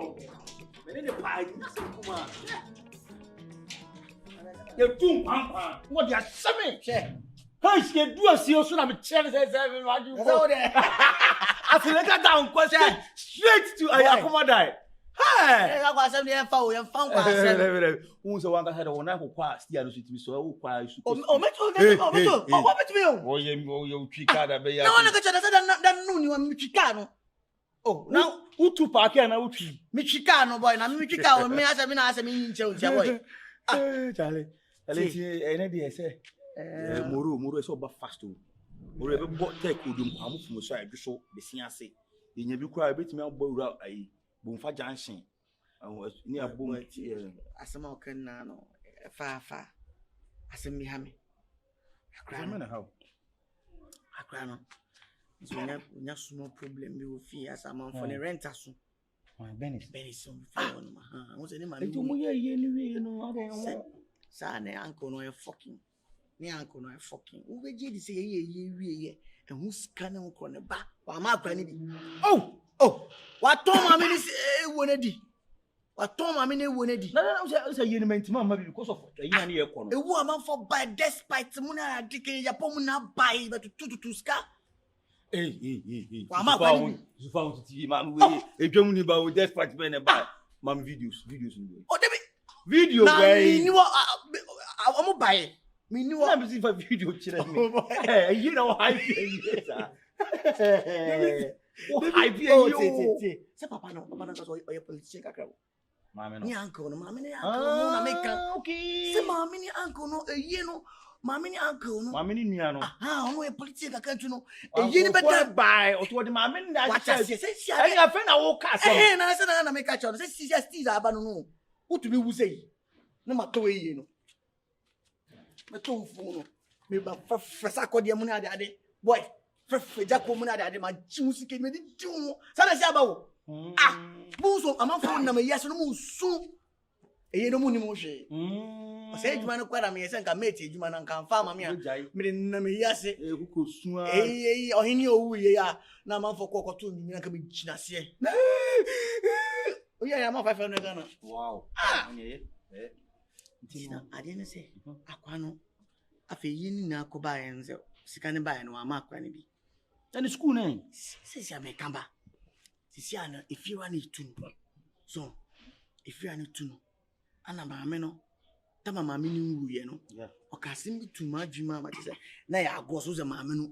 no. Mene pie, that's kuma. You do pampa. What you say? Che. Hey, she do a see so na me check say what you. That's there. I feel like down question straight to Ayakuma die. Hey, I got some there for you found question. Who so one had one ko kwa still no sweet me so wo kwa isu. Oh, me to. Oh, what me to? Oh, you twika da be ya. No, no go tell that no ni me twika no. Oh, now who to park here na who twi? Me twika no boy, na me twika o me asa me na asa me nche o boy. Ah, Charlie. Charlie, ene dey say moro so ba fast o. Moro be bo take odum kwamu fumo so adwo so be sia ase. Yenya bi kura betimi abọ wura ayi. Bonfa junction. Ni abom asema o kan na no fa asem mi ha me. Akra me na how. Akra no. So nya small problem bi wo fi asama for the rent aso. Bernice on fi on ma. Ha, wo se ni ma mi. Nto mo ye ni we no ade. Sa na uncle no e fucking. Ni uncle no e fucking. Wo be je di se ye wie ehun sika na nko ne ba. Wa ma akra ni bi. Oh, what Tom I mean is what Tom I mean No, say you meant mamma because of you and your corner. A woman for by despite Muna taking Yapomuna buy but to scar. Hey. I'm found TV, man. A Germany about despite men about mam videos. Oh, video, I'm buy. Me knew I'm see for video children. You know, I I be you. Say papa no so your politician kakra. Mama no. Ni uncle no, mama ni uncle no na make. Okay. Say mama ni uncle no, no. Mama ni uncle no. Mama ni nua no. Ah, no e politician kakra tu no. Ni better buy. O to the mama ni that. Say any friend na wo ka so. Na say na make catch on. Say still aba no. Who to me who say? No matter we no. Me to fu no. Me ba fresa kodie mu na ade. Boy. Freja ko mu na ade ma jiusi ke me di jiu sana sia ba wo buso amafo na me yeso no mu su eye no mu ni mo hwe o se ejuma no kwara me yese nka mate ejuma na nka fa ma me a me na me yase kuko su a ohini owu ye ya na amafo kokoto nyumi na ka me gina se o ya ma 500 Ghana wow ntina ade ne se akwa no afi yini na akoba enze sika ne ba no ama akwa ne bi. And school name. Says ya make kamba. Sisiana if you want to. So if you want to ana ma me no. Tama ma me ni wu ye no. Yeah. Okasim bi to ma dwuma ma say na ya go so ze ma me no.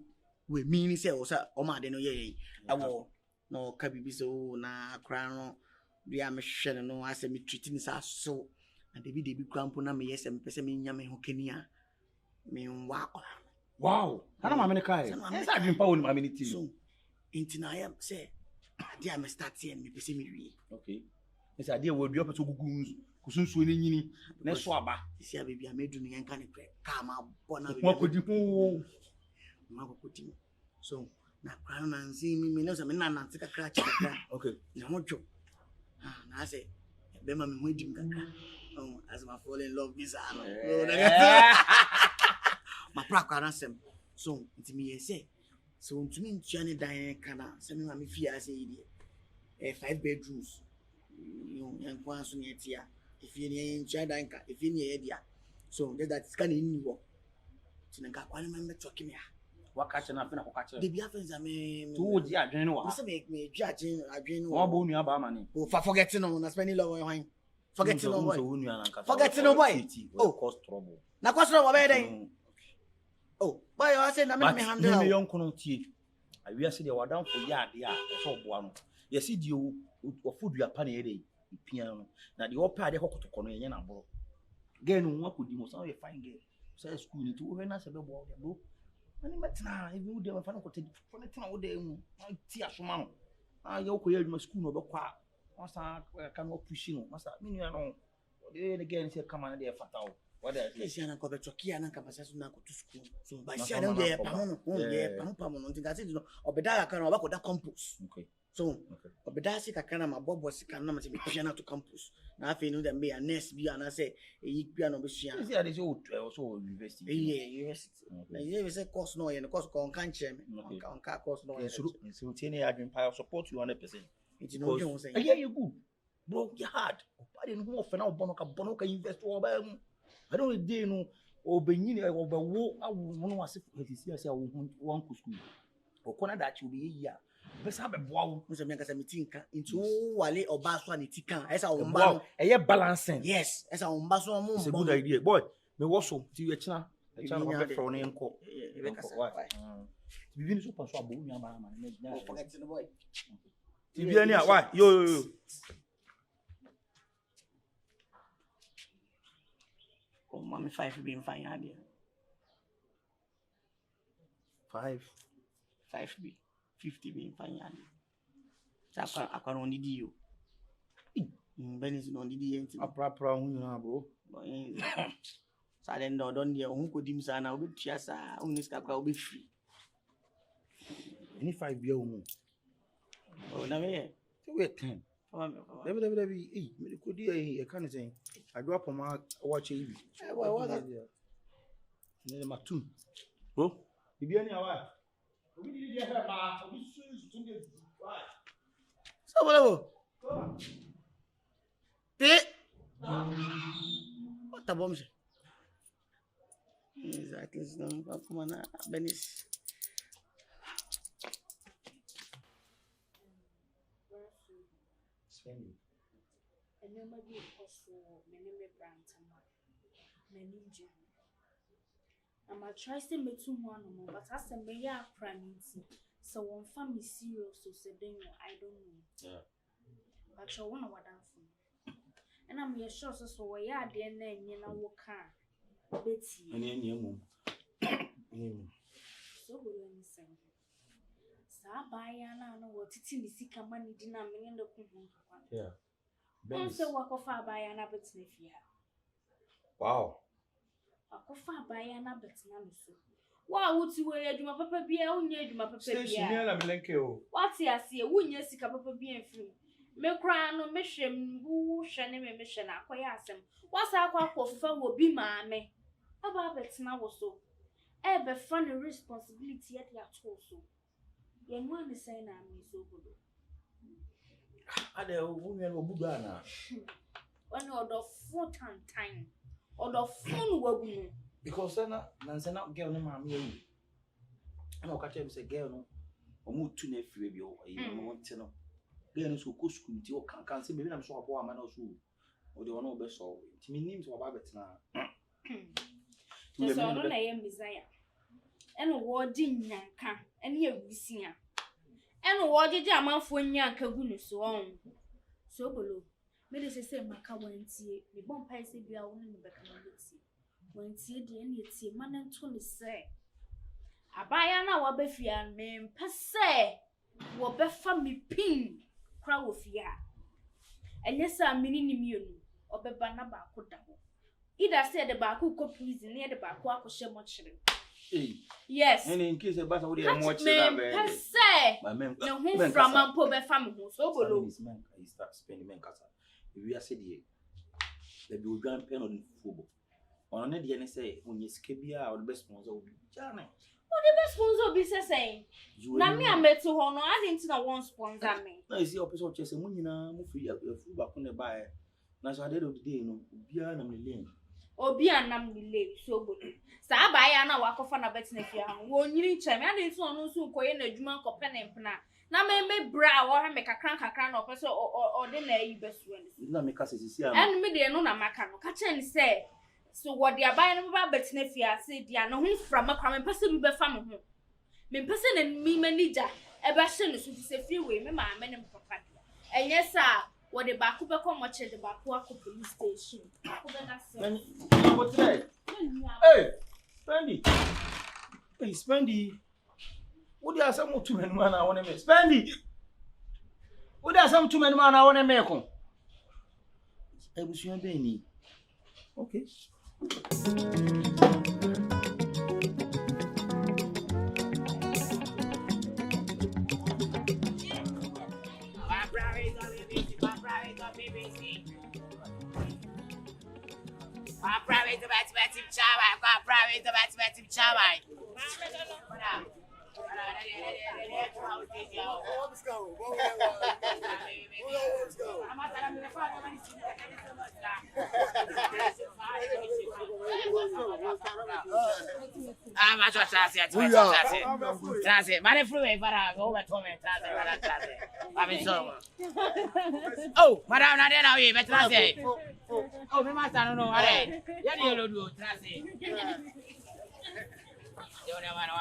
We mean say o sa o ma de no ye. Awo no ka bibi so na kra no. Bia me hwe no ase me treating sa so. Na debi krampo na me yes me pese me nya me ho kania. Me nwa akwa. Wow, ana mama ne kai. Esa dream pa woni mama ne ti. So, intina I am say, dia me start here me pese me wi. Okay. Esa dia wo dua peso gugu kusunsuo ne nyini ne so aba. Isi abebi amedu ne yanka ne kre. Ka ma bona bebi. Mo kodi ho. Ma kodi. So, na kwa na nzi me no se me na nante kakra kakra. Okay. Na mojo. Na say, be ma me ho edim kakra. Oh, as my fall in love visa no. My prakara sem so ntimi yese so ntumi ntuane dan kana se me ma me fia ase yi 5 bedrooms you yankwa so ne tia if you ne ntuane dan ka if you ne ye dia so that is kana ni wo tinanga kwa ne me toki me wakache na fena kokache de bia fenza me to di adwen no wa se me adwen no wa bo nua ba mani o forget no na Spendy love why forget no boy forget no boy oh cause trouble na cause trouble be den. Oh, boy, I said, I'm going to handle me young connoty. I will say the wadan for yard, so one. Yes, you food your panny piano. Now the old party to corner and bro. Again, what could you most of fine girl? Say school to when I said, well, no. And now, if you never find out from the town, I tear some man. I yoke here in my school over quack. Master, cannot pushing. Master, meaning I know. Again, say, come on, they're fatal. What is yana ko betoki yana kapasa na ko to school so ba sia na ye pamono ye pamono ntinga se no obeda ka na obakoda campus okay so obeda se kakra na mabobo sika na mate pia na to campus na afi no dem be ya nurse bi ana se eyi pia no be sua se ya dey so university university na ye say course no ye no course ko kan che me on ka course no ye so tiene adwin pa support you 100% it no you say yeah you good bro, you hard. I didn't know for now, Bonoka invest over. I don't know, or Benin or the war. I won't was if it is here, one could school. Or corner that you be here. Best have a bow who's a meeting into Wale or Baswan, Tika, as our wow, a balancing. Yes, as our Baswan, it's a good idea, boy. Me also to your channel. I channel for an enco. Begin to pass a boom, boy. Why? Yo. Oh, mommy, 5 being fine idea. 5 be 50 being fine idea. That's I can only do you. Bernice on the a proper bro. So then don't you who could him son out with Chiasa only scap will be free. Any 5 year old. Oh, now wait 10. Could you kind of thing? I grew up on my watch TV. What that? My 2. Bro, if you any hour, we did get her back. We soon to Sobolo. Watabomshel. Exactly. Come on, Bernice. Spendy. And then maybe also many brands many jam. I'm try to make 2 1 more, but as a mayor primacy, so one family serious, so say then I don't know. Yeah. But you want what I'm for. And I'm sure so we are there, and you know what car. Betty. And then you So we learn sing. Sabayana no what it is sick money dinner in the kuhu. Yeah. Ben so walk off bayana betnefia. Wow. Walk off bayana betnanuso. Wow, would you wear my papa beer? Only my papa beer. What's here? See, wouldn't you sick a papa beer free? Me cry no mission, who shall name a mission? I quite ask him. What's our quack of fun will be my me? About betna was so. Ever fun a responsibility at your torso. Young one is saying I'm so good. I the woman will be gone. When you're the 4th time, or the phone will be. Because then, Nancy not girl, no, mammy. I know, catch him say, girl, no, or move to nephew, you want to know. Girls who could school, you can't see, maybe I'm so poor man also, or they want no best so. To me, names were Babbitt now. Just all I am desire. And a word in Yanka, and here we see. And what did your mouth when Yanka goodness so on? Sobolo, made us say, Maca went see, the bomb pies be our own in the back of the when see the end, it's a man and 20 say. A buyer now, a befian, man, per se, what befa me pin, crowd of ya. And yes, I'm meaning immune, or bebanaba could double. Either said the Baku could prison near the Baku, share much. Yes. And in case the battle would have watched per se, my men, no home from a poor family, so below. This man, I start spending men casa. If we are said here, there be a grand pen on football. On the end, say, when you skibia or the best ones will be Johnny. What the best ones will be saying? Now, me, I met to honor, I didn't know one sponsor me. No, you see, opposite of chess and when you know, move free, a food back on the buy. Now, so I did of the day, no, beyond the lane. Or be a number late, so good. Sabayana walk off on a betnefia. Won't you reach me? I didn't know so quite a Juman or pen and pena. Now, may brow or make a crank a crown or person or the name best friends. Not make us see, and me, they know a macano. Catch and say. So what they are buying about betnefia said, they are no from a common person be family. Me person and me manager, a bastion is to say few women, my men and papa. And yes, sir. What the Bakuba come watch at the Bakua police station. What's that? Hey, Spendy. Hey, Spendy. What are some 2 men man I want to make? Spendy. What are some 2 men man I want to make? I was your baby. Okay. I'm private mathematic chama. I'm private mathematic chama. Let's go. I'm not sure transit. Money free, but I'm over to me. Oh, madam, I don't know you, but transit. Oh, we must know. All right. You don't do transit. You never know.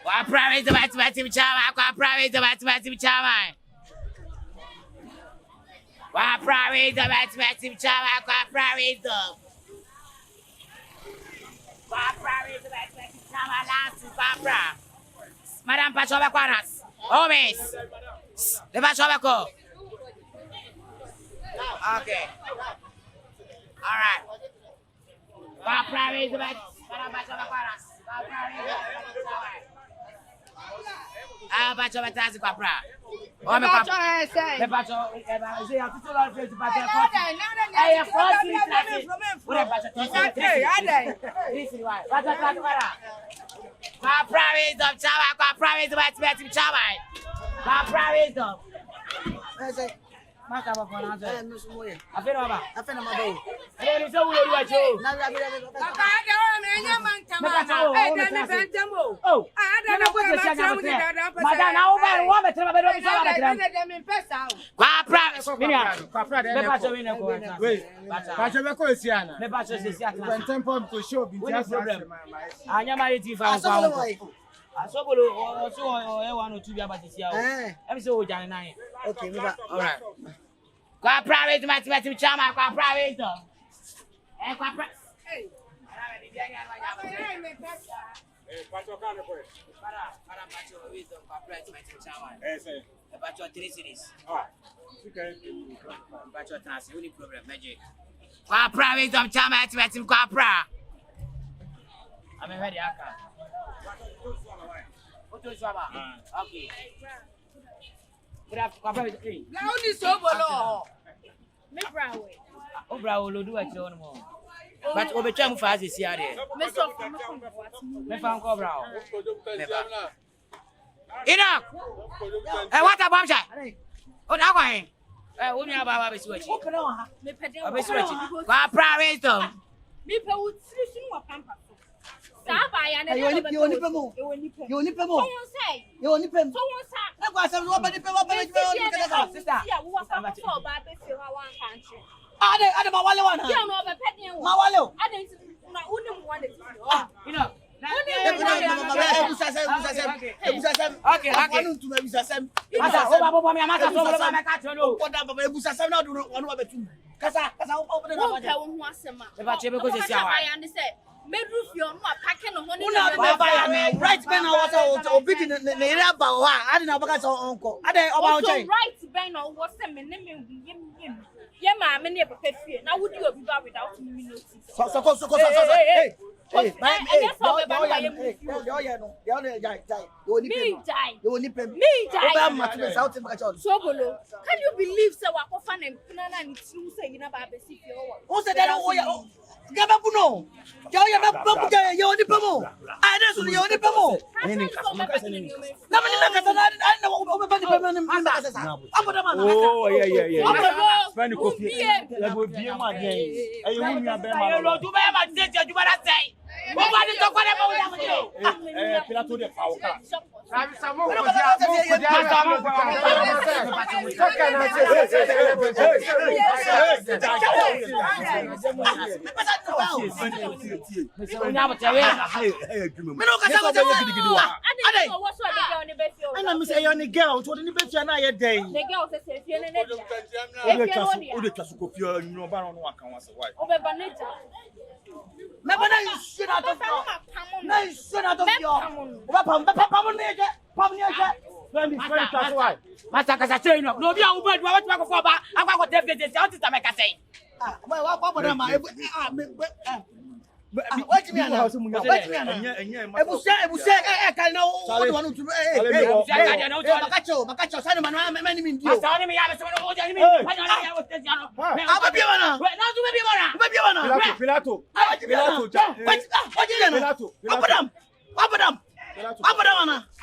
What private the mathematics chama? What private the mathematics chama? What private the mathematics chama? What private the? What private the mathematics chama? Last Barbara. Madam Pachoba Quaras. Oh, miss. The Pachoba Co. Okay. All right. What private the mathematics? Madam Pachoba Quaras. What private the mathematics chama? Ah, Pacho Batasi Capra. Oh, my Pacho, the Pacho, I have to tell you, Pacho. I have 40 what a Pacho. This is why. Pacho Capra. Province of Chava, province of Matthew Chava. Province of. I say, Macaba for another. I feel about. I feel about. There is a way to do it. Oh, I don't know what the Madame, now I want to tell Sobolo, so I want to be about this year. I'm so young. Okay, all right. Qua private mathematics, chama, qua private. And qua private. Hey, Pacho, wisdom, qua private mathematics, chama. Pacho, 3 cities. Ah, okay. Pacho, trans, only problem, magic. Qua private of chama, mathematics, qua pra. I'm ready, Aka. Okay. Good afternoon. Now this Sobolo. Me brown. Oh, brown will do at your own home. But over time fast is here. Me found brown. Enoch. And what a bombshell. Oh, now going. Only about a switch. Open on. Me switch. What private? Me put 3 more pampas. You only pay more. You only pay more. You only pay more. I got some nobody pay more. Sister. Yeah, we want some for bad to one country. I don't know what I want. You know, but petty. Mawalo. I didn't want it. You know. Right Ben was obedient I didn't know about uncle. I right Ben was a minimum. Yeah, my many of fear. Now would you have got without me noticing? Hey, Sobolo, can you believe so? I often and Punana and Sue saying about the city. Who said that? Gabapuno, you only Pamo. I don't know you only Pamo. Oh, yeah. Spendy coffee. That would be my game. You nobody talk about you. Pilato de Pauca.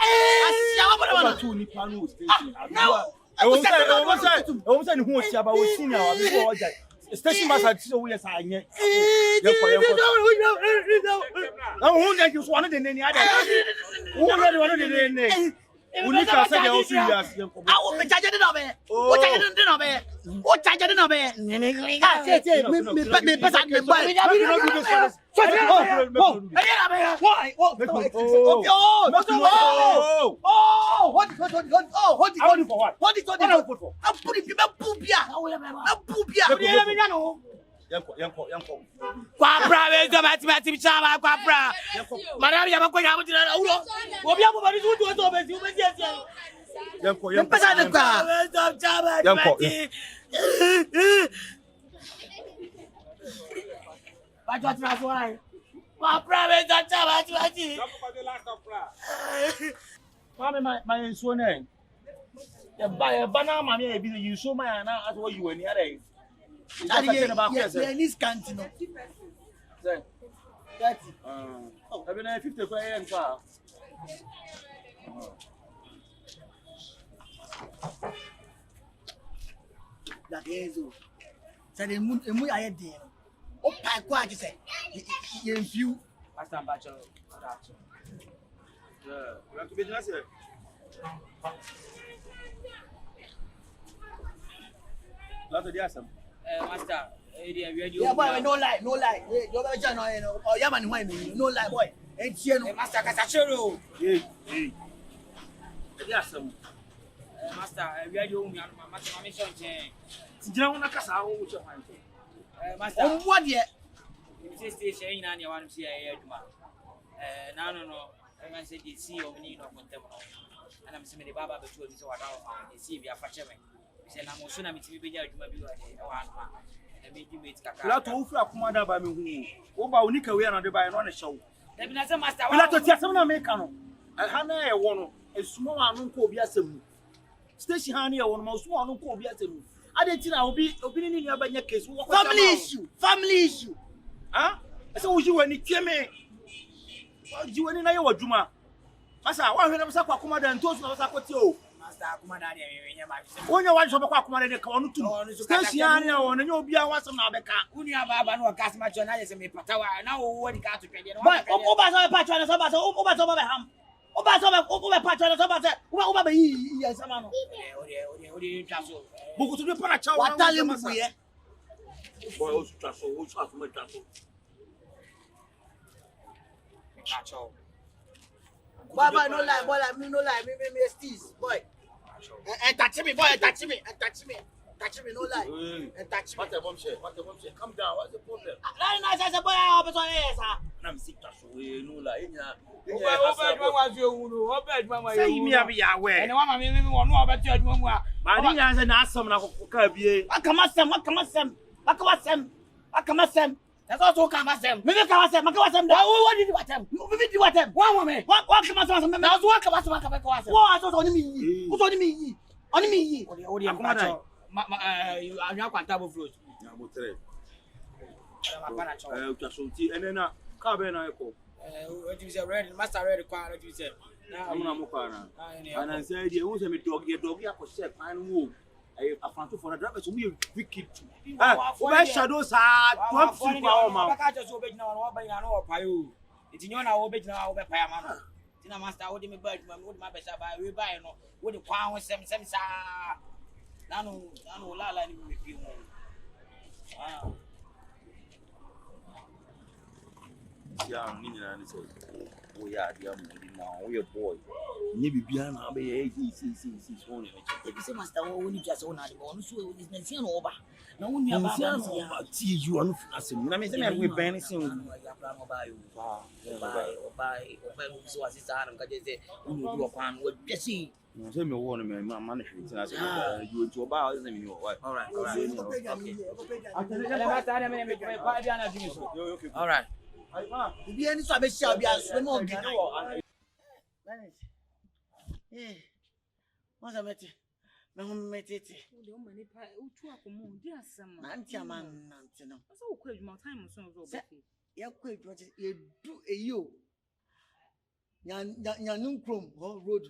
Asia to ni panu station. No. I was saying who was about senior before station master so we are anye. Who that you wanted in any other. Who wanted in any. Unika said you serious. I will be charged of it. What I didn't know it. What I didn't know it. Quabra is the mathematics chama quabra. Madame Yabakoya would my son name. Buy a banana, you show my Anna as what you were near. Bernice can't know. 30. I've been 50 for a car. That is all. So the moon and we are there. Oh, I quite say. You, I stand back. You have to be nice. Lot of the awesome. Master, yeah, boy, no lie. You're going to know, or Yaman, no lie, boy. And she, Master Casachero. Hey. Awesome. Master, we are doing my mission. John Casa, Master, what yet? You say saying, and you want to see a no. I said, you see, or need not want them. And I'm saying, the Baba between so I don't see we are fetching. Said I'm soon I'm to be there to maybe and make you wait. Lot of Flakumada by me. Oba Unika, we are not by on a show. There be nothing, Master. We have to tell someone make a Hana one, a small uncle Biasem. Station Honey, one most one uncle Biasem. I didn't think I will be opinion in your case. Family issue. Huh? So you when it came in. You went in Iowa Juma. Massa, why have Sakumada and told us about you? When you want to talk about the corner to Station on and you'll be a once on our back. When you have a cast match on ice and me Patawa, now what you got to pay. But Oba Patron, over ham. Oba Patron, over yes, a man. Who to be put a child? What tell you, boy, also trust my trust. Baba, no lie, boy, me no lie, me steez, boy. And touch me, boy, touch me, no lie. And touch me. Watabomshel, come down, what's the problem? I said, boy, I hope it's on here, I'm sick, no lie. Say me a be aware. And one of one more about your one more. I didn't answer that some of Kirby. I come at them. That's also come as them. Maybe come at them. What did you want them? Maybe you want them. One woman. What come at them? Now, what come at them? What I thought on me. Who's on me? On me. You are not quantable fruit. And then Cabin, what you say, red, master red, what you said. I'm not and I said, you was a dog, I could say, fine wool. I found for the drivers, we wicked. Why shadows are 12 hours. I just obey now, but I know by you. It's in your now, obey now, over Payamama. Tina master, what do you buy? My best by we buy no, what the pound was some Nano, Lala, with you. Yeah, we are dear now, we are boy. Maybe beyond our baby, only. If you say, Master, when you just own the bonus, it's not over. No one see you on nothing. I mean, we Bernice soon. Buy, so as it's Adam, you do upon what you see. Tell me one man, my management. I said, you to about them. All right. All right. Be any service shall be as well. What's a matter? No met it. Auntie, man, no. So quick, my time was so you quit what you do a you. Nyanum Chrome, road,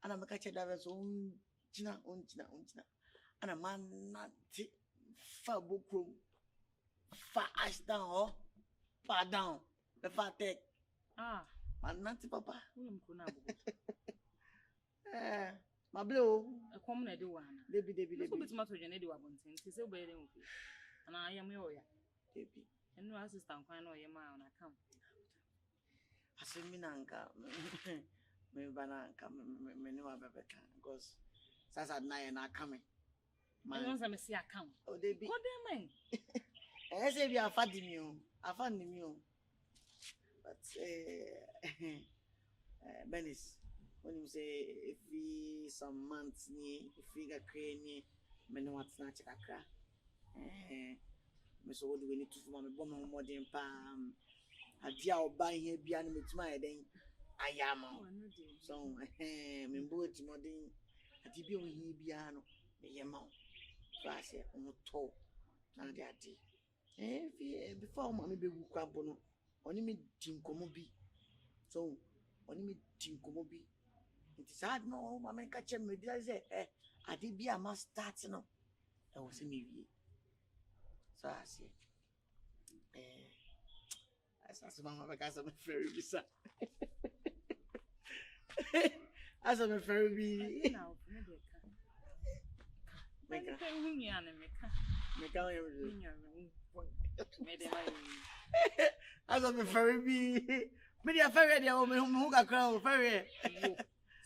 and I'm a catcher that own China, and a man not far book room, far ash down, far down, the far take. Man, not papa. My blue, a common do one. Debbie, It's much of any one thing. She's obeying, and I am your Debbie, and no assistant, I know your man account. I said, Minanka, me bananka, me no have ever can, because that's at 9 are coming. My nose, I may see account. Oh, they be. What do you mean? I say, we are finding you. I found you. But, Bernice, when you say if we some months, if we got crane, me no what's not a crack. Miss Old, we need to form a bomb more than palm. A dear buy here beyond me to my then. I am so, me boat more than a debut he piano, the amount. So I say, on top, now they are dead. Before mammy be crabono, only me tinkomobi. So, only me tinkomobi. It is hard no, mamma catch him with I did be a must start no. I was in me. So I say, as mamma because I'm a very bizarre. As I'm a very Now, make a as I'm a very be. Many a ferry, the woman who got crown ferry.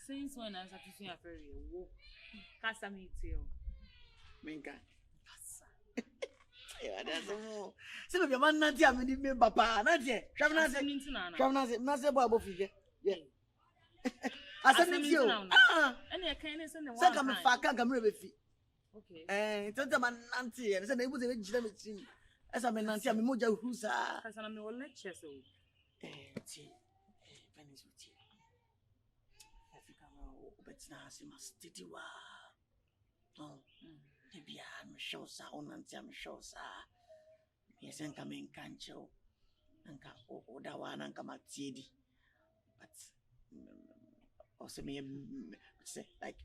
Since when I was at a ferry, Cassa me too. Minka. Yeah, that's all. Some of your man, not yet, me, papa, not yet. Travelers, not say about figure. Yeah. I said, you. And your kindness and the one come back, I come with feet. Okay. And tell them auntie, and said they was a legitimate. As I'm an auntie, I'm a moja who's a. As I'm no lecture, so. Bernice with you. I think I'm but now I see my steady wa. Oh, maybe I'm sure, sir. I'm sure, sir. Yes, and come in cancho. And come over one and come at Tidy. But also, me say, like,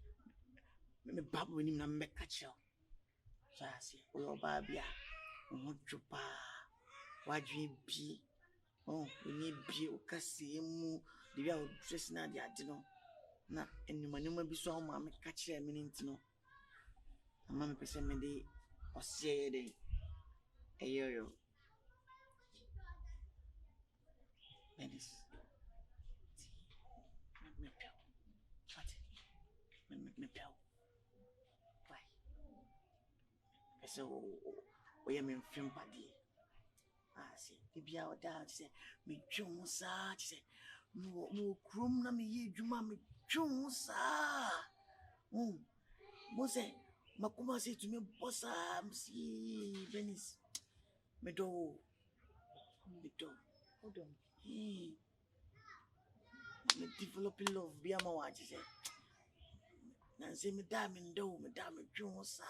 me babu when him make catch you. So I say, oh, Babia, Mochupa, what you be? Oh, we need be Okasimu, the real dress na the adino. Na, and you manuma be so mamma catch a minute no. A mamma person me de or say de a yo. Bernice. Me pal. What? Me pal. Why? So, we am in film party. I say, if you are down, say, me Jones, say, no crum na me ye, Juma, me Jones, Mose, Makuma say to me, Bossa, see, Bernice, me do, hold on, me developing love, be a watch, say, Nancy, me damn Jones,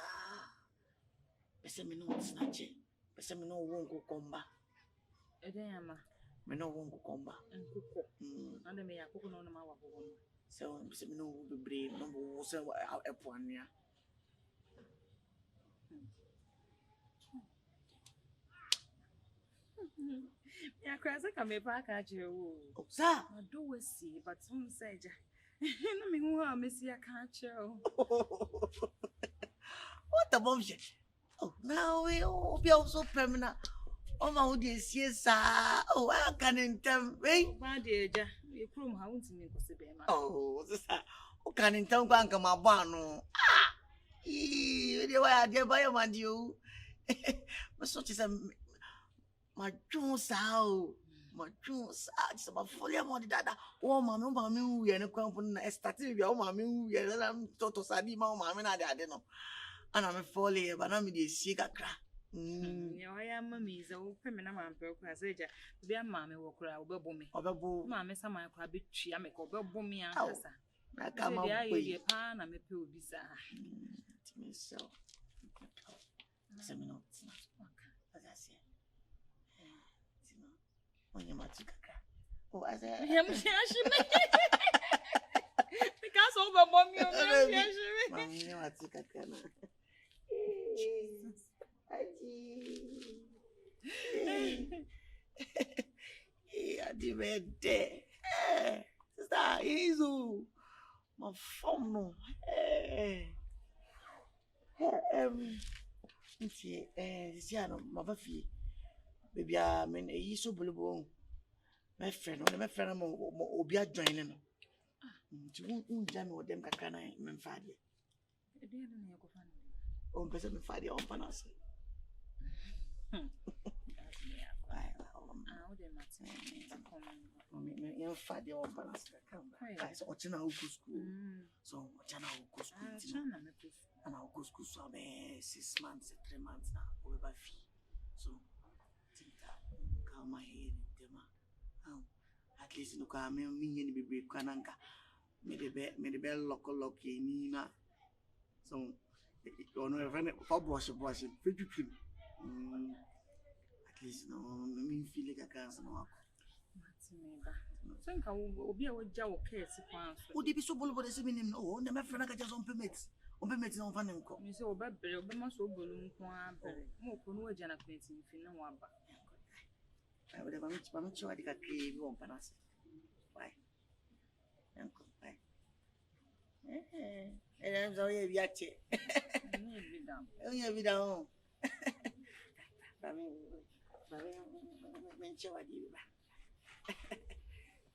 Pese me no snatch it, Pese me no won't go come back. Edema. Me no won't come back. And cook. And me a cook on my walk. So, me no be brave, no more so out a one ya. Yeah, cries I come back at you. Oh, sir. I do see, but some say, no, me who are Missy, I can't show. Watabomshel. Oh, now we all be also permanent. Oh, my dear, yes, sir. Oh, I can't tell me. My dear, you crum how to me was a baby. Oh, sir. Oh, can't tell Grandma my bano. Ah, you are dear by my dew. But such as a my Jones out. My Jones out about fully among that. Oh, mammy, we are in a company. I started your mammy, we are total sadi, my mammy, I don't know. And I'm a folly, but I'm the cigar crack. I am mammy, so criminal man, I said, be a mammy will cry over me. Over mammy, some my crabby tree, I make over me and Casa. I come out a pan, I'm a pill bizarre. To me, so. Seminal, as I say. On your matchika. Oh, I said, Because over mommy, Mammy, what's it? I did there. Sister, he's my phone. No. This year, my baby, baby, I mean, he's so blue. My friend, I'm Obia joining. You won't jam with them, Kakana, and Fadi. Oh, person, Fadi, on Panas. Your Fadi, on Panas, come back. So, what's now school? So, what's now school? And I'll go school so 6 months, 3 months now, over fee. So, think that, calm my head in them. At least no come me any baby cananka. Me the bell lock Nina. So you know if for brush fidget. At least no me feel like I can't no. So nka obi a wagya wo case kwan so. O de bi Sobolo bo de se minim no, na me frana ka just on permit. On permit na on fa nko. Me say obebere obema so Sobolo nko abere. Mo ko no wagya na kwenti mfi na waba. I would have a child that came on Panas. Why? Uncle, why? And I'm sorry, if you are cheap. Oh, yeah, we don't.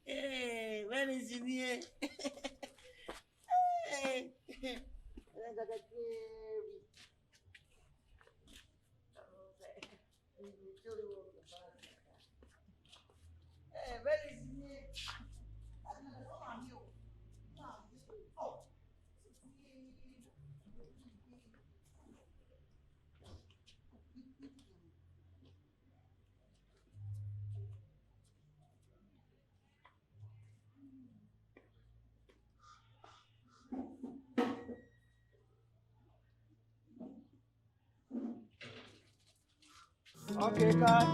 Hey, when is he here? Hey, I got a where is he? Okay, God.